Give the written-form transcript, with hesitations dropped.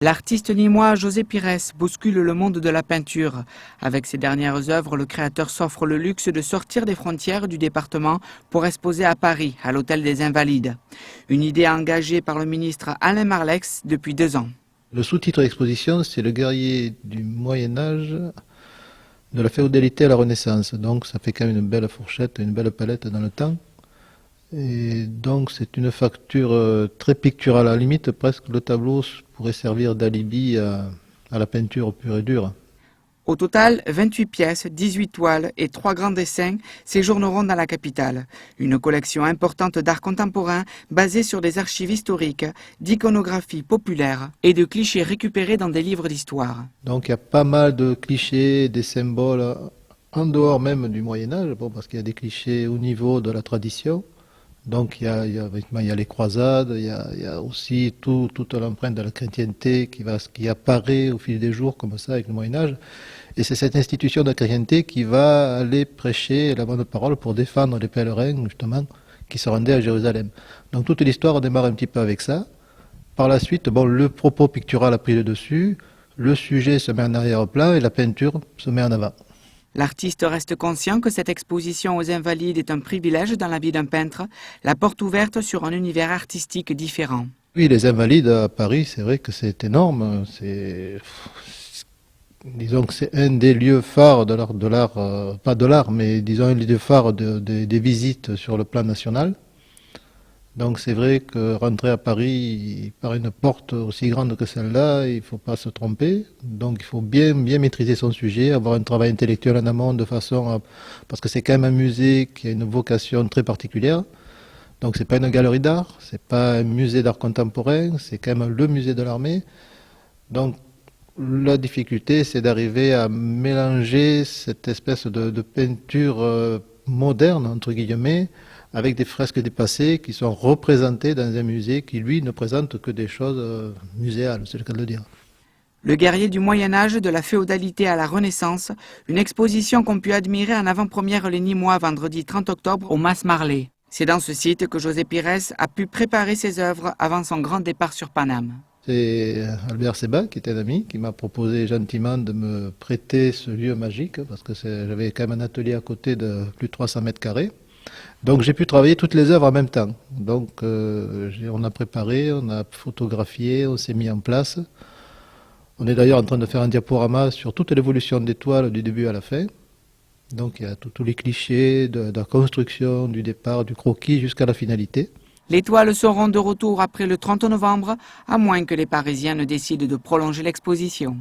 L'artiste nîmois José Pires bouscule le monde de la peinture. Avec ses dernières œuvres, le créateur s'offre le luxe de sortir des frontières du département pour exposer à Paris, à l'Hôtel des Invalides. Une idée engagée par le ministre Alain Marleix depuis 2 ans. Le sous-titre d'exposition, c'est le guerrier du Moyen-Âge, de la féodalité à la Renaissance. Donc ça fait quand même une belle fourchette, une belle palette dans le temps. Et donc c'est une facture très picturale, à la limite presque le tableau pourrait servir d'alibi à la peinture pure et dure. Au total, 28 pièces, 18 toiles et 3 grands dessins séjourneront dans la capitale. Une collection importante d'art contemporain basée sur des archives historiques, d'iconographie populaire et de clichés récupérés dans des livres d'histoire. Donc il y a pas mal de clichés, des symboles en dehors même du Moyen-Âge, bon, parce qu'il y a des clichés au niveau de la tradition. Donc il y a les croisades, il y a aussi toute l'empreinte de la chrétienté qui apparaît au fil des jours comme ça avec le Moyen-Âge. Et c'est cette institution de la chrétienté qui va aller prêcher la bonne parole pour défendre les pèlerins justement qui se rendaient à Jérusalem. Donc toute l'histoire démarre un petit peu avec ça. Par la suite, bon, le propos pictural a pris le dessus, le sujet se met en arrière-plan et la peinture se met en avant. L'artiste reste conscient que cette exposition aux Invalides est un privilège dans la vie d'un peintre, la porte ouverte sur un univers artistique différent. Oui, les Invalides à Paris, c'est vrai que c'est énorme. Disons que c'est un des lieux phares pas de l'art, mais disons un des lieux phares des visites sur le plan national. Donc c'est vrai que rentrer à Paris par une porte aussi grande que celle-là, il ne faut pas se tromper. Donc il faut bien maîtriser son sujet, avoir un travail intellectuel en amont de façon à... Parce que c'est quand même un musée qui a une vocation très particulière. Donc c'est pas une galerie d'art, c'est pas un musée d'art contemporain, c'est quand même le musée de l'armée. Donc la difficulté, c'est d'arriver à mélanger cette espèce de peinture moderne, entre guillemets, avec des fresques dépassées qui sont représentées dans un musée qui, lui, ne présente que des choses muséales, c'est le cas de le dire. Le guerrier du Moyen-Âge, de la féodalité à la Renaissance, une exposition qu'ont pu admirer en avant-première les Nîmois vendredi 30 octobre au Mas Marley. C'est dans ce site que José Pires a pu préparer ses œuvres avant son grand départ sur Paname. C'est Albert Sébat, qui était un ami, qui m'a proposé gentiment de me prêter ce lieu magique, parce que j'avais quand même un atelier à côté de plus de 300 mètres carrés. Donc j'ai pu travailler toutes les œuvres en même temps. Donc on a préparé, on a photographié, on s'est mis en place. On est d'ailleurs en train de faire un diaporama sur toute l'évolution des toiles du début à la fin. Donc il y a tous les clichés de la construction, du départ, du croquis jusqu'à la finalité. Les toiles seront de retour après le 30 novembre, à moins que les Parisiens ne décident de prolonger l'exposition.